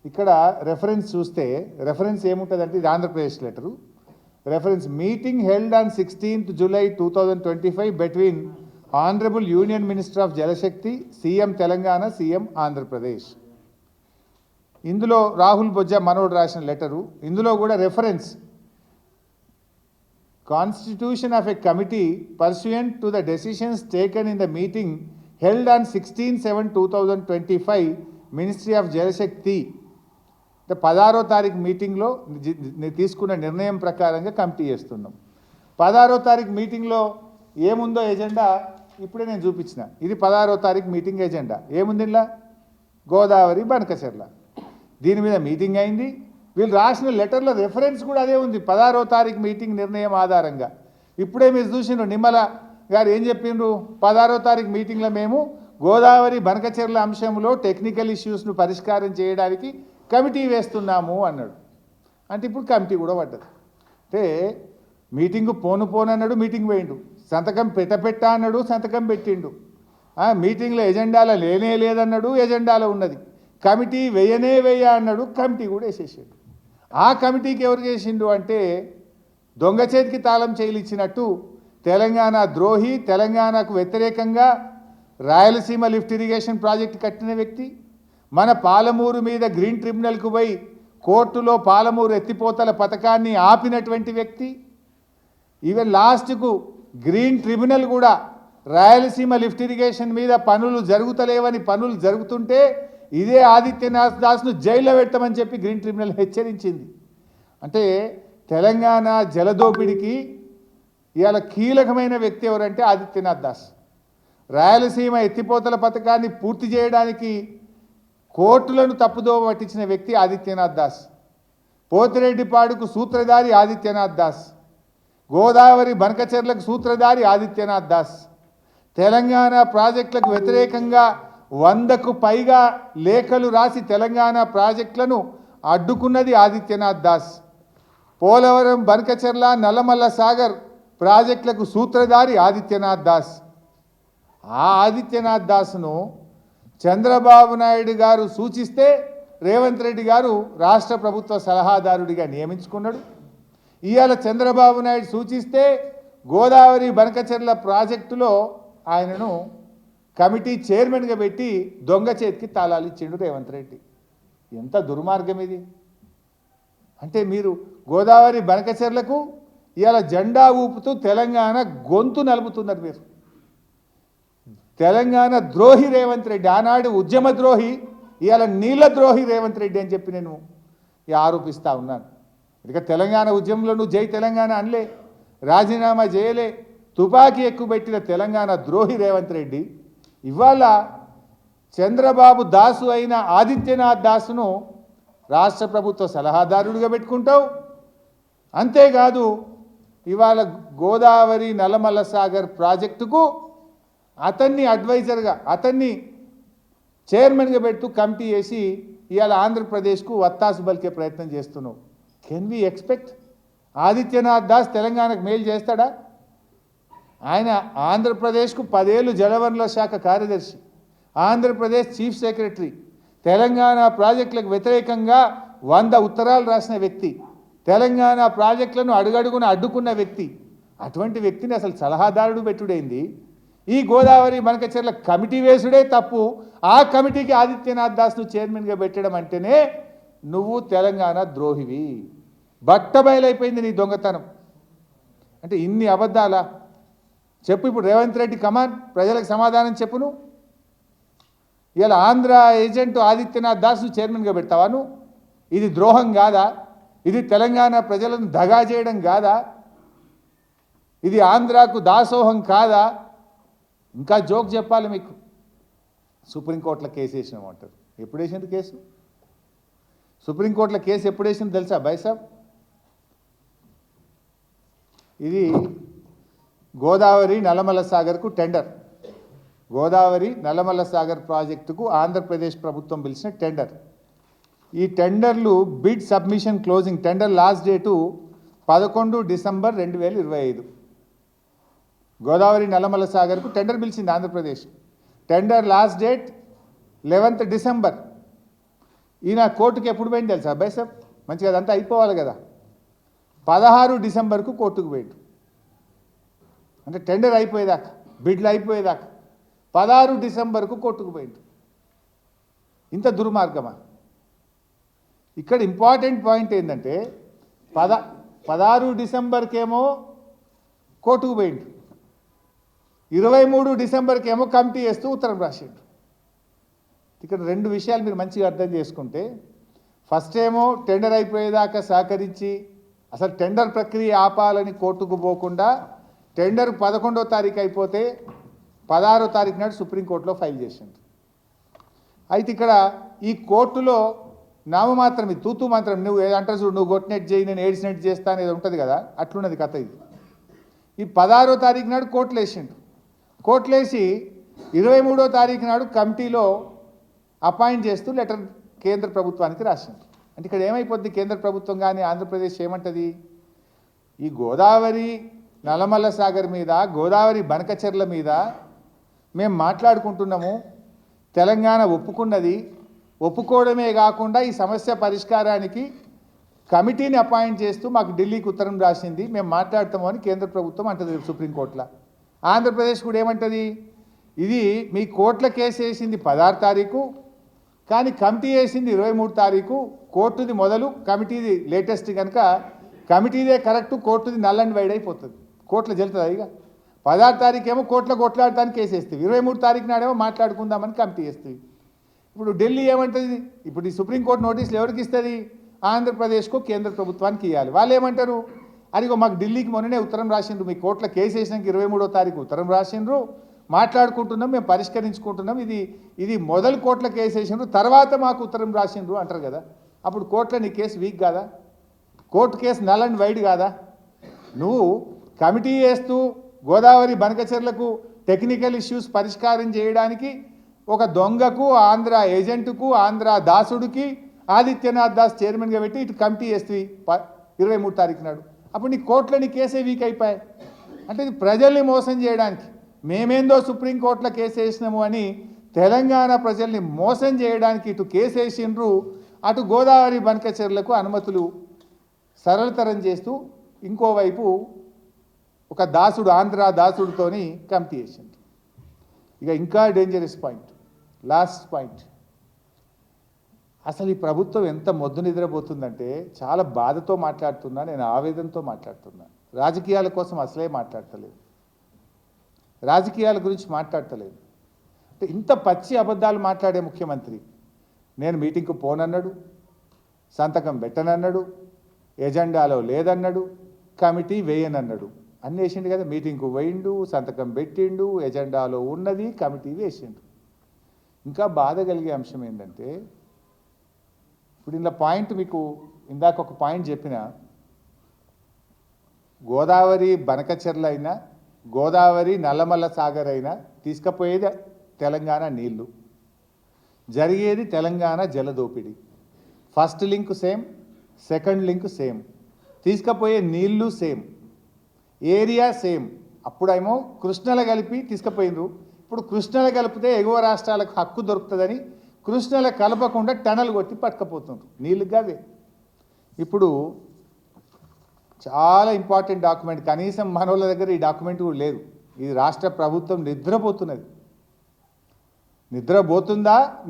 ఇక్కడ రెఫరెన్స్ చూస్తే రెఫరెన్స్ ఏముంటుందంటే ఇది Andhra Pradesh letter. Reference meeting held on 16th July 2025 between Honorable Union Minister of Jal Shakti, CM Telangana, CM Andhra Pradesh. ఇందులో రాహుల్ బొజ్జా మనోడు రాసిన లెటరు. ఇందులో కూడా reference constitution of a committee pursuant to the decisions taken in the meeting held on 16/7/2025 Ministry of జలశక్తి. 16వ తారీఖు మీటింగ్లో తీసుకున్న నిర్ణయం ప్రకారంగా కమిటీ చేస్తున్నాం. 16వ తారీఖు మీటింగ్లో ఏముందో ఎజెండా ఇప్పుడే నేను చూపించిన. ఇది 16వ తారీఖు మీటింగ్ ఎజెండా. ఏముంది ఇలా? గోదావరి బనకచెర్ల. దీని మీద మీటింగ్ అయింది. వీళ్ళు రాసిన లెటర్లో రెఫరెన్స్ కూడా అదే ఉంది, 16వ తారీఖు మీటింగ్ నిర్ణయం ఆధారంగా. ఇప్పుడే మీరు చూసిండ్రు నిమ్మల గారు ఏం చెప్పిండ్రు? 16వ తారీఖు మీటింగ్లో మేము గోదావరి బనకచెర్ల అంశంలో టెక్నికల్ ఇష్యూస్ను పరిష్కారం చేయడానికి కమిటీ వేస్తున్నాము అన్నాడు. అంటే ఇప్పుడు కమిటీ కూడా పడ్డది. అంటే మీటింగు పోను అన్నాడు, మీటింగ్ పోయిండు. సంతకం పెట్ట అన్నాడు, సంతకం పెట్టిండు. మీటింగ్లో ఎజెండాలో లేదన్నాడు, ఎజెండాలో ఉన్నది. కమిటీ వేయ అన్నాడు, కమిటీ కూడా వేసేసాడు. ఆ కమిటీకి ఎవరు చేసిండు అంటే దొంగ చేతికి తాళం చేయిలిచ్చినట్టు తెలంగాణ ద్రోహి, తెలంగాణకు వ్యతిరేకంగా రాయలసీమ లిఫ్ట్ ఇరిగేషన్ ప్రాజెక్టు కట్టిన వ్యక్తి, మన పాలమూరు మీద గ్రీన్ ట్రిబ్యునల్కు పోయి కోర్టులో పాలమూరు ఎత్తిపోతల పథకాన్ని ఆపినటువంటి వ్యక్తి, ఈవెన్ లాస్ట్కు గ్రీన్ ట్రిబ్యునల్ కూడా రాయలసీమ లిఫ్ట్ ఇరిగేషన్ మీద పనులు జరుగుతలేవని పనులు జరుగుతుంటే ఇదే ఆదిత్యనాథ్ దాస్ను జైల్లో పెట్టమని చెప్పి గ్రీన్ ట్రిబ్యునల్ హెచ్చరించింది. అంటే తెలంగాణ జలదోపిడికి ఇవాళ కీలకమైన వ్యక్తి ఎవరంటే ఆదిత్యనాథ్ దాస్. రాయలసీమ ఎత్తిపోతల పథకాన్ని పూర్తి చేయడానికి కోర్టులను తప్పుదోవ పట్టించిన వ్యక్తి ఆదిత్యనాథ్ దాస్. పోతిరెడ్డిపాడుకు సూత్రధారి ఆదిత్యనాథ్ దాస్. గోదావరి బనకచెర్లకు సూత్రధారి ఆదిత్యనాథ్ దాస్. తెలంగాణ ప్రాజెక్టులకు వ్యతిరేకంగా 100కు పైగా లేఖలు రాసి తెలంగాణ ప్రాజెక్టులను అడ్డుకున్నది ఆదిత్యనాథ్ దాస్. పోలవరం బనకచెర్ల నల్లమల్ల సాగర్ ప్రాజెక్టులకు సూత్రధారి ఆదిత్యనాథ్ దాస్. ఆ ఆదిత్యనాథ్ దాస్ను చంద్రబాబు నాయుడు గారు సూచిస్తే రేవంత్ రెడ్డి గారు రాష్ట్ర ప్రభుత్వ సలహాదారుడిగా నియమించుకున్నాడు. ఇవాళ చంద్రబాబు నాయుడు సూచిస్తే గోదావరి బనకచెర్ల ప్రాజెక్టులో ఆయనను కమిటీ చైర్మన్గా పెట్టి దొంగ చేతికి తాళాలు ఇచ్చిండు రేవంత్ రెడ్డి. ఎంత దుర్మార్గం ఇది! అంటే మీరు గోదావరి బనకచెర్లకు ఇవాళ జెండా ఊపుతూ తెలంగాణ గొంతు నలుపుతున్నారు. మీరు తెలంగాణ ద్రోహి రేవంత్ రెడ్డి, ఆనాడు ఉద్యమ ద్రోహి, ఇవాళ నీళ్ళ ద్రోహి రేవంత్ రెడ్డి అని చెప్పి నేను ఆరోపిస్తూ ఉన్నాను. ఇక తెలంగాణ ఉద్యమంలో నువ్వు జై తెలంగాణ అనలే, రాజీనామా చేయలే, తుపాకీ ఎక్కుపెట్టిన తెలంగాణ ద్రోహి రేవంత్ రెడ్డి ఇవాళ చంద్రబాబు దాసు అయిన ఆదిత్యనాథ్ దాసును రాష్ట్ర ప్రభుత్వ సలహాదారుడిగా పెట్టుకుంటావు. అంతేకాదు ఇవాళ గోదావరి నల్లమల్ల సాగర్ ప్రాజెక్టుకు అతన్ని అడ్వైజర్గా, అతన్ని చైర్మన్గా పెడుతూ కమిటీ వేసి ఇవాళ ఆంధ్రప్రదేశ్కు వత్తాసు పలికే ప్రయత్నం చేస్తున్నావు. Can we expect Adityanath Das తెలంగాణకు మేలు చేస్తాడా? ఆయన ఆంధ్రప్రదేశ్కు 10 ఏళ్ళు జలవనరుల శాఖ కార్యదర్శి, ఆంధ్రప్రదేశ్ చీఫ్ సెక్రటరీ, తెలంగాణ ప్రాజెక్టులకు వ్యతిరేకంగా 100 ఉత్తరాలు రాసిన వ్యక్తి, తెలంగాణ ప్రాజెక్టులను అడుగడుగున అడ్డుకున్న వ్యక్తి. అటువంటి వ్యక్తిని అసలు సలహాదారుడు పెట్టుడైంది. ఈ గోదావరి బనకచెర్ల కమిటీ వేసుడే తప్పు. ఆ కమిటీకి ఆదిత్యనాథ్ దాస్ను చైర్మన్గా పెట్టడం అంటేనే నువ్వు తెలంగాణ ద్రోహివి. బట్టబయలైపోయింది నీ దొంగతనం. అంటే ఇన్ని అబద్ధాలా? చెప్పు ఇప్పుడు రేవంత్ రెడ్డి, కమాన్, ప్రజలకు సమాధానం చెప్పును. ఇలా ఆంధ్ర ఏజెంట్ ఆదిత్యనాథ్ దాస్ను చైర్మన్గా పెడతావా నువ్వు? ఇది ద్రోహం కాదా? ఇది తెలంగాణ ప్రజలను దగా చేయడం కాదా? ఇది ఆంధ్రాకు దాసోహం కాదా? ఇంకా జోక్ చెప్పాలి మీకు. సుప్రీంకోర్టులో కేసు వేసినామంటారు. ఎప్పుడు వేసింది కేసు? సుప్రీంకోర్టులో కేసు ఎప్పుడు వేసింది తెలుసా బైసాబ్? ఇది గోదావరి నల్లమల్ల సాగర్కు టెండర్, గోదావరి నల్లమల్ల సాగర్ ప్రాజెక్టుకు ఆంధ్రప్రదేశ్ ప్రభుత్వం పిలిచిన టెండర్. ఈ టెండర్లు bid submission closing, tender last date 11 December 2025. Godavari Nallamala సాగర్కు టెండర్ పిలిచింది Andhra Pradesh. Tender last date 11th December. ఈయన కోర్టుకు ఎప్పుడు పోయింది తెలుసా అబ్బాయి సార్? మంచిగా అదంతా అయిపోవాలి కదా. 16 డిసెంబర్కు కోర్టుకు పోయిండు. అంటే టెండర్ అయిపోయేదాకా, బిడ్లు అయిపోయేదాకా 16 డిసెంబర్కు కోర్టుకు పోయిండు. ఇంత దుర్మార్గమా? ఇక్కడ ఇంపార్టెంట్ పాయింట్ ఏంటంటే 16 డిసెంబర్కేమో కోర్టుకు పోయిండు, 23 డిసెంబర్కేమో కమిటీ వేస్తూ ఉత్తరం రాసిండు. ఇక్కడ 2 విషయాలు మీరు మంచిగా అర్థం చేసుకుంటే, ఫస్ట్ ఏమో టెండర్ అయిపోయేదాకా సహకరించి అసలు టెండర్ ప్రక్రియ ఆపాలని కోర్టుకు పోకుండా టెండర్ 11వ తారీఖు అయిపోతే 16వ తారీఖు నాడు సుప్రీంకోర్టులో ఫైల్ చేసిండు. అయితే ఇక్కడ ఈ కోర్టులో నామమాత్రం, ఇది తూతూ మాత్రం, నువ్వు ఏదంటారు చూడు, నువ్వు కొట్టినట్టు చేయి, నేను ఏడ్చినట్టు చేస్తాను, ఏదో ఉంటుంది కదా, అట్లున్నది కథ ఇది. ఈ 16వ తారీఖు నాడు కోర్టులు వేసిండు. కోర్టులు వేసి 23వ తారీఖు నాడు కమిటీలో అపాయింట్ చేస్తూ లెటర్ కేంద్ర ప్రభుత్వానికి రాసిండు. అంటే ఇక్కడ ఏమైపోద్ది, కేంద్ర ప్రభుత్వం కానీ ఆంధ్రప్రదేశ్ ఏమంటుంది, ఈ గోదావరి నల్లమల్ల సాగర్ మీద, గోదావరి బనకచెర్ల మీద మేము మాట్లాడుకుంటున్నాము, తెలంగాణ ఒప్పుకున్నది, ఒప్పుకోవడమే కాకుండా ఈ సమస్య పరిష్కారానికి కమిటీని అపాయింట్ చేస్తూ మాకు ఢిల్లీకి ఉత్తరం రాసింది, మేము మాట్లాడతాము అని కేంద్ర ప్రభుత్వం అంటుంది సుప్రీంకోర్టులో. ఆంధ్రప్రదేశ్ కూడా ఏమంటుంది, ఇది మీ కోర్టుల కేసు వేసింది 16 తారీఖు, కానీ కమిటీ వేసింది 23 తారీఖు, కోర్టుది మొదలు, కమిటీది లేటెస్ట్ కనుక కమిటీదే కరెక్టు, కోర్టుది నల్ అండ్ వైడ్ అయిపోతుంది, కోర్టులో జరుగుతుంది. ఇక 16 తారీఖు ఏమో కోర్టులో కొట్లాడటానికి కేసు వేస్తుంది, 23 తారీఖు నాడేమో మాట్లాడుకుందామని కమిటీ వేస్తుంది. ఇప్పుడు ఢిల్లీ ఏమంటుంది, ఇప్పుడు ఈ సుప్రీంకోర్టు నోటీసులు ఎవరికి ఇస్తుంది, ఆంధ్రప్రదేశ్కు కేంద్ర ప్రభుత్వానికి ఇవ్వాలి. వాళ్ళు ఏమంటారు, అదిగో మాకు ఢిల్లీకి మొన్ననే ఉత్తరం రాసిండ్రు, మీ కోర్టులో కేసు వేసినాక 23వ తారీఖు ఉత్తరం రాసిండ్రు, మాట్లాడుకుంటున్నాం, మేము పరిష్కరించుకుంటున్నాం, ఇది మొదలు కోర్టులో కేసు వేసిండ్రు, తర్వాత మాకు ఉత్తరం రాసిండ్రు అంటారు కదా. అప్పుడు కోర్టులో నీ కేసు వీక్ కాదా? Court case null and wide కాదా? నువ్వు కమిటీ వేస్తూ గోదావరి బనకచెర్లకు టెక్నికల్ ఇష్యూస్ పరిష్కారం చేయడానికి ఒక దొంగకు, ఆంధ్ర ఏజెంటుకు, ఆంధ్ర దాసుడికి ఆదిత్యనాథ్ దాస్ చైర్మన్గా పెట్టి ఇటు కమిటీ వేస్తే 23 తారీఖు నాడు. అప్పుడు నీ కోర్టులో నీ కేసే వీక్ అయిపోయాయి. అంటే ఇది ప్రజల్ని మోసం చేయడానికి, మేమేందో సుప్రీంకోర్టులో కేసు వేసినాము అని తెలంగాణ ప్రజల్ని మోసం చేయడానికి ఇటు కేసు వేసిండ్రు, అటు గోదావరి బనకచెర్లకు అనుమతులు సరళతరం చేస్తూ ఇంకోవైపు ఒక దాసుడు, ఆంధ్ర దాసుడితోని కమిటీ వేసిండ్రు. ఇక ఇంకా డేంజరస్ పాయింట్, లాస్ట్ పాయింట్, అసలు ఈ ప్రభుత్వం ఎంత మొద్దు నిద్రపోతుందంటే చాలా బాధతో మాట్లాడుతున్నా, నేను ఆవేదనతో మాట్లాడుతున్నా. రాజకీయాల కోసం అసలే మాట్లాడతలేదు, రాజకీయాల గురించి మాట్లాడతలేదు. అంటే ఇంత పచ్చి అబద్ధాలు మాట్లాడే ముఖ్యమంత్రి నేను మీటింగ్కు పోనన్నాడు, సంతకం పెట్టనన్నాడు, ఎజెండాలో లేదన్నాడు, కమిటీ వేయనన్నాడు, అన్నీ వేసిండు కదా. మీటింగ్కు పోయిండు, సంతకం పెట్టిండు, ఎజెండాలో ఉన్నది, కమిటీ వేసిండు. ఇంకా బాధ కలిగే అంశం ఏంటంటే, ఇప్పుడు ఇలా పాయింట్ మీకు ఇందాక ఒక పాయింట్ చెప్పిన, గోదావరి బనకచెర్ల అయినా గోదావరి నల్లమల్ల సాగర్ అయినా తీసుకుపోయేది తెలంగాణ నీళ్లు, జరిగేది తెలంగాణ జలదోపిడి. First link same, second link same, తీసుకుపోయే నీళ్లు సేమ్, ఏరియా సేమ్. అప్పుడేమో కృష్ణల కలిపి తీసుకుపోయినరు, ఇప్పుడు కృష్ణల కలిపితే ఎగువ రాష్ట్రాలకు హక్కు దొరుకుతుందని కృష్ణల కలపకుండా టనల్ కొట్టి పట్టుకపోతున్నారు నీళ్ళు కావే. ఇప్పుడు చాలా ఇంపార్టెంట్ డాక్యుమెంట్, కనీసం మనోళ్ళ దగ్గర ఈ డాక్యుమెంట్ కూడా లేదు. ఇది రాష్ట్ర ప్రభుత్వం నిద్రపోతున్నది.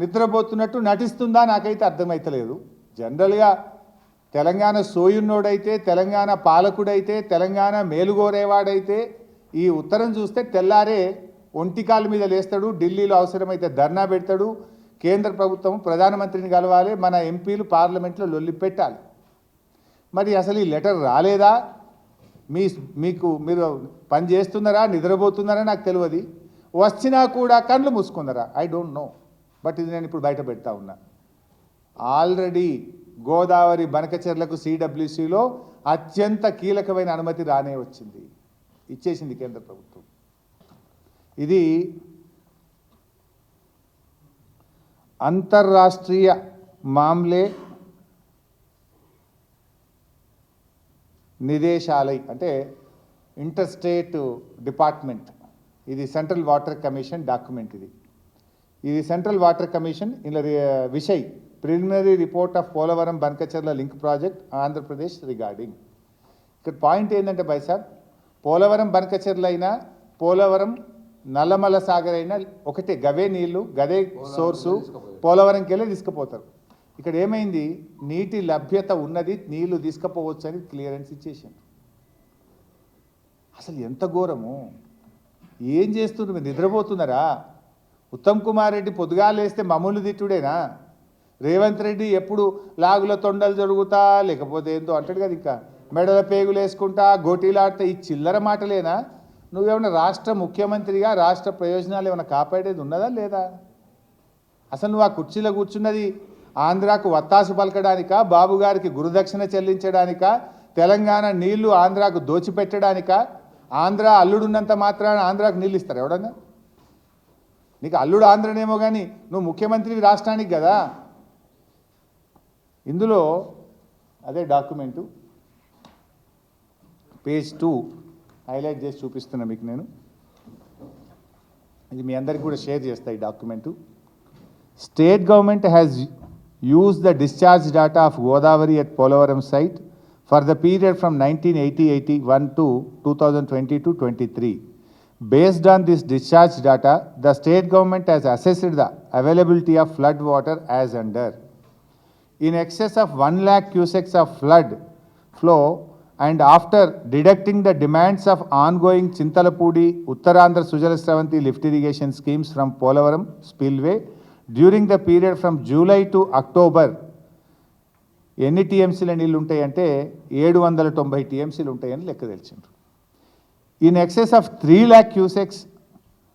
నిద్రపోతున్నట్టు నటిస్తుందా నాకైతే అర్థమవుతలేదు. జనరల్గా తెలంగాణ సోయున్నోడైతే, తెలంగాణ పాలకుడైతే, తెలంగాణ మేలుగోరేవాడైతే ఈ ఉత్తరం చూస్తే తెల్లారే ఒంటికాల మీద లేస్తాడు, ఢిల్లీలో అవసరమైతే ధర్నా పెడతాడు, కేంద్ర ప్రభుత్వం ప్రధానమంత్రిని కలవాలి, మన ఎంపీలు పార్లమెంట్లో లొల్లి పెట్టాలి. మరి అసలు ఈ లెటర్ రాలేదా? మీరు పని చేస్తున్నారా, నిద్రపోతున్నారా నాకు తెలియదు. వచ్చినా కూడా కళ్ళు మూసుకున్నారా, ఐ డోంట్ నో. బట్ ఇది నేను ఇప్పుడు బయట పెడతా ఉన్నా. ఆల్రెడీ గోదావరి బనకచెర్లకు సిడబ్ల్యూసిలో అత్యంత కీలకమైన అనుమతి రానే వచ్చింది, ఇచ్చేసింది కేంద్ర ప్రభుత్వం. ఇది అంతర్రాష్ట్రీయ మామ్లే నిదేశాలయ్ అంటే ఇంటర్ స్టేట్ డిపార్ట్మెంట్, ఇది సెంట్రల్ వాటర్ కమిషన్ డాక్యుమెంట్. ఇది సెంట్రల్ వాటర్ కమిషన్ ఇలా విషయ్ preliminary report of Polavaram Banakacherla link project Andhra Pradesh regarding. ఇక్కడ పాయింట్ ఏంటంటే బైసాబ్, పోలవరం బనకచెర్ల అయినా పోలవరం నల్లమల్ల సాగర్ అయినా ఒకటే, గవే నీళ్లు, గదే సోర్సు, పోలవరంకి వెళ్ళి తీసుకుపోతారు. ఇక్కడ ఏమైంది, నీటి లభ్యత ఉన్నది, నీళ్లు తీసుకుపోవచ్చు అని క్లియరెన్స్ ఇచ్చేసాను. అసలు ఎంత ఘోరము! ఏం చేస్తున్నారు మీరు? నిద్రపోతున్నారా? ఉత్తమ్ కుమార్ రెడ్డి పొద్దుగాలేస్తే మామూలు తిట్టుడేనా? రేవంత్ రెడ్డి ఎప్పుడు లాగుల తొండలు జరుగుతా లేకపోతే ఏందో అంటాడు కదా, ఇంకా మెడల పేగులు వేసుకుంటా గోటీలాడితే ఈ చిల్లర మాటలేనా? నువ్వేమన్నా రాష్ట్ర ముఖ్యమంత్రిగా రాష్ట్ర ప్రయోజనాలు ఏమైనా కాపాడేది ఉన్నదా లేదా? అసలు నువ్వు ఆ కుర్చీలో కూర్చున్నది ఆంధ్రాకు వత్తాసు పలకడానికా, బాబు గారికి గురుదక్షిణ చెల్లించడానికా, తెలంగాణ నీళ్లు ఆంధ్రాకు దోచిపెట్టడానికా? ఆంధ్ర అల్లుడున్నంత మాత్రాన ఆంధ్రాకు నీళ్ళు ఇస్తారు ఎవడన్నా? నీకు అల్లుడు ఆంధ్రనేమో కానీ నువ్వు ముఖ్యమంత్రి రాష్ట్రానికి కదా. ఇందులో అదే డాక్యుమెంటు పేజ్ 2 హైలైట్ చేసి చూపిస్తున్నా మీకు నేను. ఇది మీ అందరికీ కూడా షేర్ చేస్తా ఈ document. State government has used the discharge data of Godavari at Polavaram site for the period from 1980-81 to 2020-23. Based on this discharge data, the state government has assessed the availability of flood water as under. In excess of 1 lakh cusecs of flood flow and after deducting the demands of ongoing Chintalapudi, Uttarandhra Sujala Sravanti lift irrigation schemes from Polavaram spillway during the period from July to October ఎన్ని టీఎంసీల నీళ్ళు ఉంటాయంటే 790 టీఎంసీలు ఉంటాయని లెక్క తెలిసిండ్రు. In excess of 3 lakh cusecs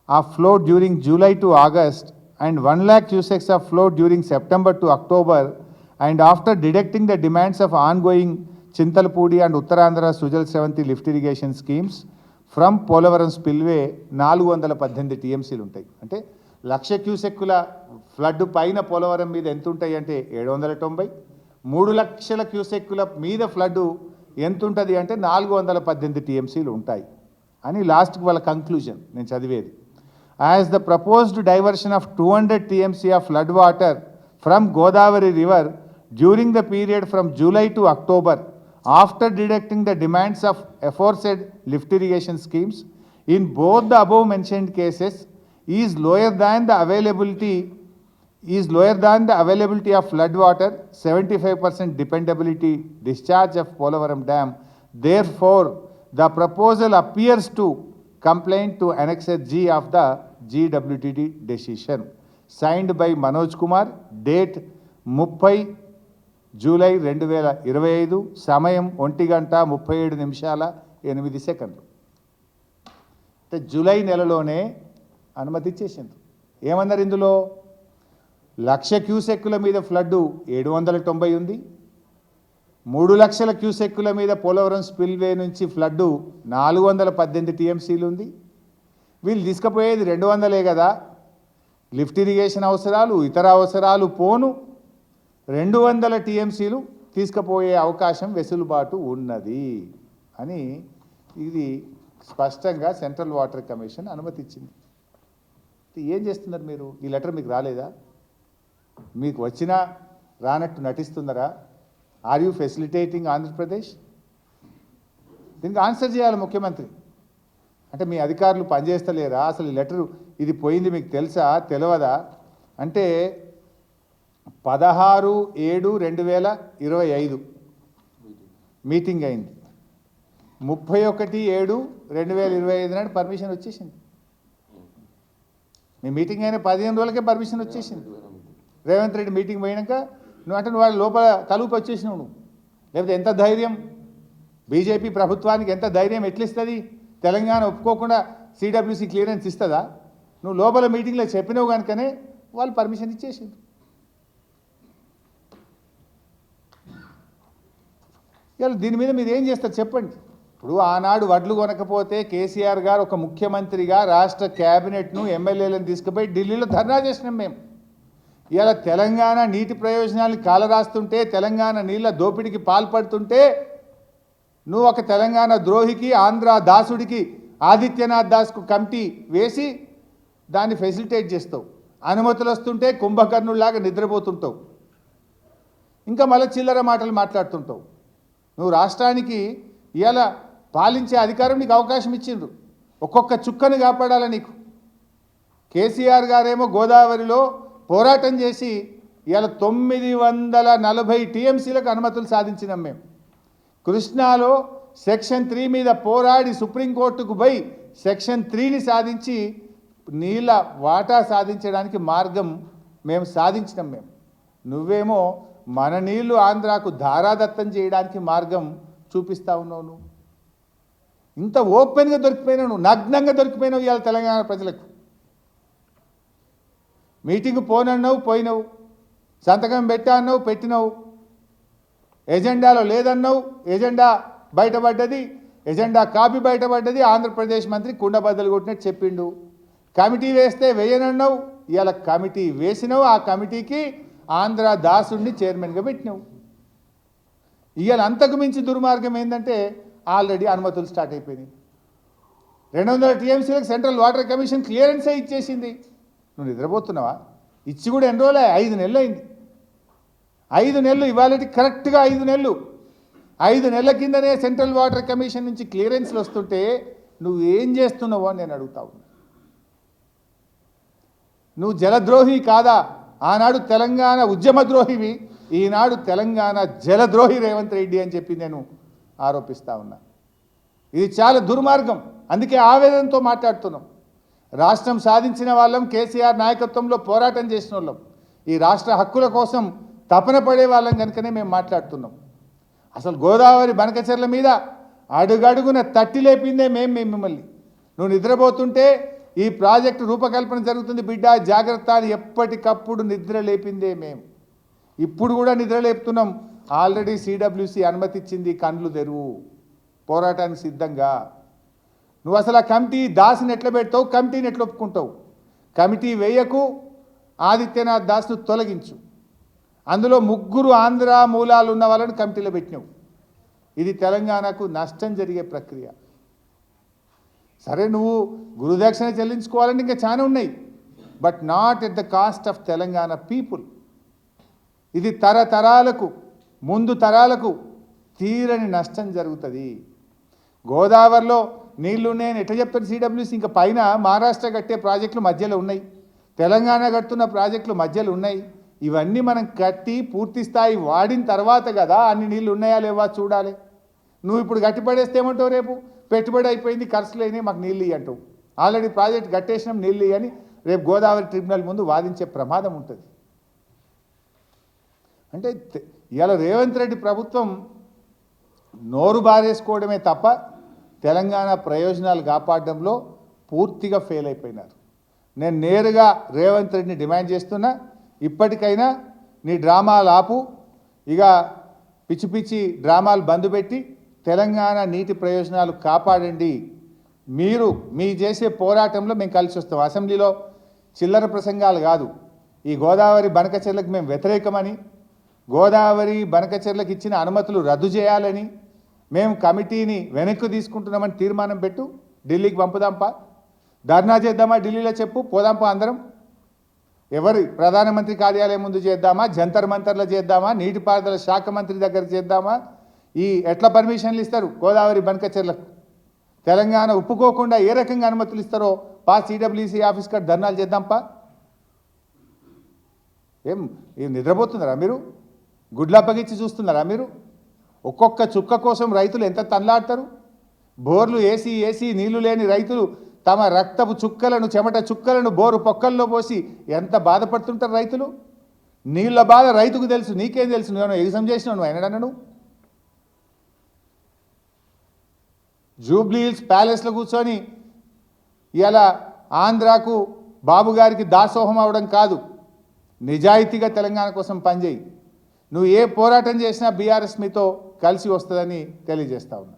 of flow during July to August and 1 lakh cusecs of flow during September to October and after deducting the demands of ongoing Chintalapudi and Uttarandhra Sujala Sravanthi lift irrigation schemes from Polavaram spillway 418 టీఎంసీలు ఉంటాయి. అంటే 1,00,000 క్యూసెక్కుల flood పైన పోలవరం మీద ఎంత ఉంటాయి అంటే 790, 3 లక్షల క్యూసెక్కుల మీద ఫ్లడ్ ఎంత ఉంటుంది అంటే 418 టీఎంసీలు ఉంటాయి అని లాస్ట్కి వాళ్ళ కంక్లూజన్ నేను చదివేది. As the proposed diversion of 200 TMC of flood water from Godavari river during the period from July to October after deducting the demands of aforesaid lift irrigation schemes in both the above mentioned cases is lower than the availability of flood water, 75% dependability discharge of Polavaram Dam. Therefore, the proposal appears to complain to Annex G of the GWTD decision. Signed by Manoj Kumar, date 30 July 2025, సమయం 1:37 అంటే July నెలలోనే అనుమతి ఇచ్చేసింది. ఏమన్నారు ఇందులో 1,00,000 క్యూసెక్కుల మీద flood 790 ఉంది, 3 లక్షల క్యూసెక్కుల మీద పోలవరం స్పిల్వే నుంచి ఫ్లడ్ 418 టీఎంసీలు ఉంది. వీళ్ళు తీసుకుపోయేది 200 కదా, లిఫ్ట్ ఇరిగేషన్ అవసరాలు ఇతర అవసరాలు పోను 200 టీఎంసీలు తీసుకుపోయే అవకాశం వెసులుబాటు ఉన్నది అని ఇది స్పష్టంగా సెంట్రల్ వాటర్ కమిషన్ అనుమతి ఇచ్చింది. ఏం చేస్తున్నారు మీరు? ఈ లెటర్ మీకు రాలేదా? మీకు వచ్చినా రానట్టు నటిస్తున్నారా? Are you facilitating Andhra Pradesh? దీనికి ఆన్సర్ చేయాలి ముఖ్యమంత్రి. అంటే మీ అధికారులు పనిచేస్తలేరా? అసలు ఈ లెటరు ఇది పోయింది మీకు తెలుసా తెలియదా అంటే 16/7/2025 మీటింగ్ అయింది. 31/7/2025 నాడు పర్మిషన్ వచ్చేసింది. మీ మీటింగ్ అయిన 15 రోజులకే పర్మిషన్ వచ్చేసింది. రేవంత్ రెడ్డి మీటింగ్ పోయినాక నువ్వు వాళ్ళ లోపల తలుపు వచ్చేసినావు నువ్వు. లేకపోతే ఎంత ధైర్యం బీజేపీ ప్రభుత్వానికి, ఎంత ధైర్యం ఎట్లిస్తుంది? తెలంగాణ ఒప్పుకోకుండా సిడబ్ల్యూసి క్లియరెన్స్ ఇస్తుందా? నువ్వు లోపల మీటింగ్లో చెప్పినావు కనుకనే వాళ్ళు పర్మిషన్ ఇచ్చేసింది. ఇలా దీని మీద మీరు ఏం చేస్తారు చెప్పండి. ఇప్పుడు ఆనాడు వడ్లు కొనకపోతే కేసీఆర్ గారు ఒక ముఖ్యమంత్రిగా రాష్ట్ర క్యాబినెట్ను ఎమ్మెల్యేలను తీసుకుపోయి ఢిల్లీలో ధర్నా చేసినాం మేము. ఇలా తెలంగాణ నీటి ప్రయోజనాలను కాలరాస్తుంటే, తెలంగాణ నీళ్ళ దోపిడికి పాల్పడుతుంటే నువ్వు ఒక తెలంగాణ ద్రోహికి, ఆంధ్ర దాసుడికి, ఆదిత్యనాథ్ దాస్కు కమిటీ వేసి దాన్ని ఫెసిలిటేట్ చేస్తావు. అనుమతులు వస్తుంటే కుంభకర్ణుల్లాగా నిద్రపోతుంటావు. ఇంకా మళ్ళీ చిల్లర మాటలు మాట్లాడుతుంటావు. నువ్వు రాష్ట్రానికి ఇవాళ పాలించే అధికారం నీకు అవకాశం ఇచ్చిండ్రు. ఒక్కొక్క చుక్కను కాపాడాల నీకు. కేసీఆర్ గారేమో గోదావరిలో పోరాటం చేసి ఇవాళ 940 టీఎంసీలకు అనుమతులు సాధించినాం మేము. కృష్ణాలో సెక్షన్ 3 మీద పోరాడి సుప్రీంకోర్టుకు పోయి సెక్షన్ 3ని సాధించి నీళ్ళ వాటా సాధించడానికి మార్గం మేము సాధించినాం మేము. నువ్వేమో మన నీళ్లు ఆంధ్రాకు ధారాదత్తం చేయడానికి మార్గం చూపిస్తా ఉన్నావు. నువ్వు ఇంత ఓపెన్గా దొరికిపోయినావు, నువ్వు నగ్నంగా దొరికిపోయినావు ఇవాళ తెలంగాణ ప్రజలకు. మీటింగ్ పోనన్నావు పోయినావు, సంతకం పెట్టా అన్నావు పెట్టినావు, ఎజెండాలో లేదన్నావు ఎజెండా బయటపడ్డది, ఎజెండా కాపీ బయటపడ్డది. ఆంధ్రప్రదేశ్ మంత్రి కుండబద్దలు కొట్టినట్టు చెప్పిండు. కమిటీ వేస్తే వేయనన్నావు, ఇవాళ కమిటీ వేసినావు. ఆ కమిటీకి ఆంధ్ర దాసుడిని చైర్మన్గా పెట్టినావు. ఇవాళ అంతకు మించి దుర్మార్గం ఏంటంటే ఆల్రెడీ అనుమతులు స్టార్ట్ అయిపోయినాయి. 200 టీఎంసీలకు సెంట్రల్ వాటర్ కమిషన్ క్లియరెన్సే ఇచ్చేసింది. నువ్వు నిద్రపోతున్నావా? ఇచ్చి కూడా ఎన్ని రోజులు? 5 నెలలు అయింది. 5 నెలలు ఇవాళ కరెక్ట్గా 5 నెలలు. 5 నెలల కిందనే సెంట్రల్ వాటర్ కమిషన్ నుంచి క్లియరెన్స్లు వస్తుంటే నువ్వు ఏం చేస్తున్నావో అని నేను అడుగుతా ఉన్నా. నువ్వు జలద్రోహి కాదా? ఆనాడు తెలంగాణ ఉద్యమద్రోహివి, ఈనాడు తెలంగాణ జలద్రోహి రేవంత్ రెడ్డి అని చెప్పి నేను ఆరోపిస్తా ఉన్నా. ఇది చాలా దుర్మార్గం. అందుకే ఆవేదనతో మాట్లాడుతున్నాం. రాష్ట్రం సాధించిన వాళ్ళం, కేసీఆర్ నాయకత్వంలో పోరాటం చేసిన వాళ్ళం, ఈ రాష్ట్ర హక్కుల కోసం తపన పడే వాళ్ళం కనుకనే మేము మాట్లాడుతున్నాం. అసలు గోదావరి బనకచెర్ల మీద అడుగడుగున తట్టి లేపిందే మేము మిమ్మల్ని. నువ్వు నిద్రపోతుంటే ఈ ప్రాజెక్టు రూపకల్పన జరుగుతుంది బిడ్డ జాగ్రత్త అని ఎప్పటికప్పుడు నిద్ర లేపిందే మేము. ఇప్పుడు కూడా నిద్ర లేపుతున్నాం. ఆల్రెడీ సిడబ్ల్యూసి అనుమతి ఇచ్చింది, కండ్లు తెరువు, పోరాటానికి సిద్ధంగా. నువ్వు అసలు ఆ కమిటీ దాస్ని ఎట్లా పెడతావు, కమిటీని ఎట్లా ఒప్పుకుంటావు? కమిటీ వేయకు, ఆదిత్యనాథ్ దాస్ను తొలగించు. అందులో 3 ఆంధ్ర మూలాలు ఉన్న వాళ్ళని కమిటీలో పెట్టినావు. ఇది తెలంగాణకు నష్టం జరిగే ప్రక్రియ. సరే, నువ్వు గురుదక్షిణ చెల్లించుకోవాలంటే ఇంకా చాలా ఉన్నాయి, but not at the cost of Telangana people. ఇది తరతరాలకు, ముందు తరాలకు తీరని నష్టం జరుగుతుంది. గోదావరిలో నీళ్లు ఉన్నాయని ఎట్లా చెప్తారు సిడబ్ల్యూసి? ఇంకా పైన మహారాష్ట్ర కట్టే ప్రాజెక్టులు మధ్యలో ఉన్నాయి, తెలంగాణ కడుతున్న ప్రాజెక్టులు మధ్యలో ఉన్నాయి. ఇవన్నీ మనం కట్టి పూర్తి స్థాయి వాడిన తర్వాత కదా అన్ని నీళ్ళు ఉన్నాయా లేవా చూడాలి. నువ్వు ఇప్పుడు గట్టిపడేస్తే ఏమంటావు? రేపు పెట్టుబడి అయిపోయింది, ఖర్చులు అయినాయి, మాకు నీళ్ళు ఇయ్యి అంటావు. ఆల్రెడీ ప్రాజెక్ట్ కట్టేసినాం, నీళ్ళు ఇయ్యని రేపు గోదావరి ట్రిబ్యునల్ ముందు వాదించే ప్రమాదం ఉంటుంది. అంటే ఇవాళ రేవంత్ రెడ్డి ప్రభుత్వం నోరు బారేసుకోవడమే తప్ప తెలంగాణ ప్రయోజనాలు కాపాడడంలో పూర్తిగా ఫెయిల్ అయిపోయినారు. నేను నేరుగా రేవంత్ రెడ్డిని డిమాండ్ చేస్తున్నా, ఇప్పటికైనా నీ డ్రామాలు ఆపు, ఇక పిచ్చి పిచ్చి డ్రామాలు బంద్ పెట్టి తెలంగాణ నీటి ప్రయోజనాలు కాపాడండి. మీరు మీ చేసే పోరాటంలో మేము కలిసి వస్తాం. అసెంబ్లీలో చిల్లర ప్రసంగాలు కాదు. ఈ గోదావరి బనకచెర్లకు మేము వ్యతిరేకమని, గోదావరి బనకచెర్లకు ఇచ్చిన అనుమతులు రద్దు చేయాలని, మేము కమిటీని వెనక్కి తీసుకుంటున్నామని తీర్మానం పెట్టు, ఢిల్లీకి పంపుదాంపా, ధర్నా చేద్దామా, ఢిల్లీలో చెప్పు, పోదాంపా అందరం. ఎవరి ప్రధానమంత్రి కార్యాలయం ముందు చేద్దామా, జంతర్ మంతర్లో చేద్దామా, నీటిపారుదల శాఖ మంత్రి దగ్గర చేద్దామా? ఈ ఎట్లా పర్మిషన్లు ఇస్తారు గోదావరి బనకచెర్లకు? తెలంగాణ ఒప్పుకోకుండా ఏ రకంగా అనుమతులు ఇస్తారో సిడబ్ల్యూసి ఆఫీస్ కాడ ధర్నాలు చేద్దాంపా. ఏం నిద్రపోతున్నారా మీరు? గుడ్లప్పగిచ్చి చూస్తున్నారా మీరు? ఒక్కొక్క చుక్క కోసం రైతులు ఎంత తన్లాడతారు? బోర్లు వేసి నీళ్లు లేని రైతులు తమ రక్తపు చుక్కలను, చెమట చుక్కలను బోరు పొక్కల్లో పోసి ఎంత బాధపడుతుంటారు రైతులు. నీళ్ళ బాధ రైతుకు తెలుసు, నీకేం తెలుసు? నువ్వు ఎగ్జామ్ చేసినావు, నువ్వు అయినాడన్నా? జూబ్లీ హిల్స్ ప్యాలెస్లో కూర్చొని ఇలా ఆంధ్రాకు బాబు గారికి దాసోహం అవడం కాదు, నిజాయితీగా తెలంగాణ కోసం పనిచేయి. నువ్వు ఏ పోరాటం చేసినా బీఆర్ఎస్ మీతో కలిసి వస్తుందని తెలియజేస్తా ఉన్నా.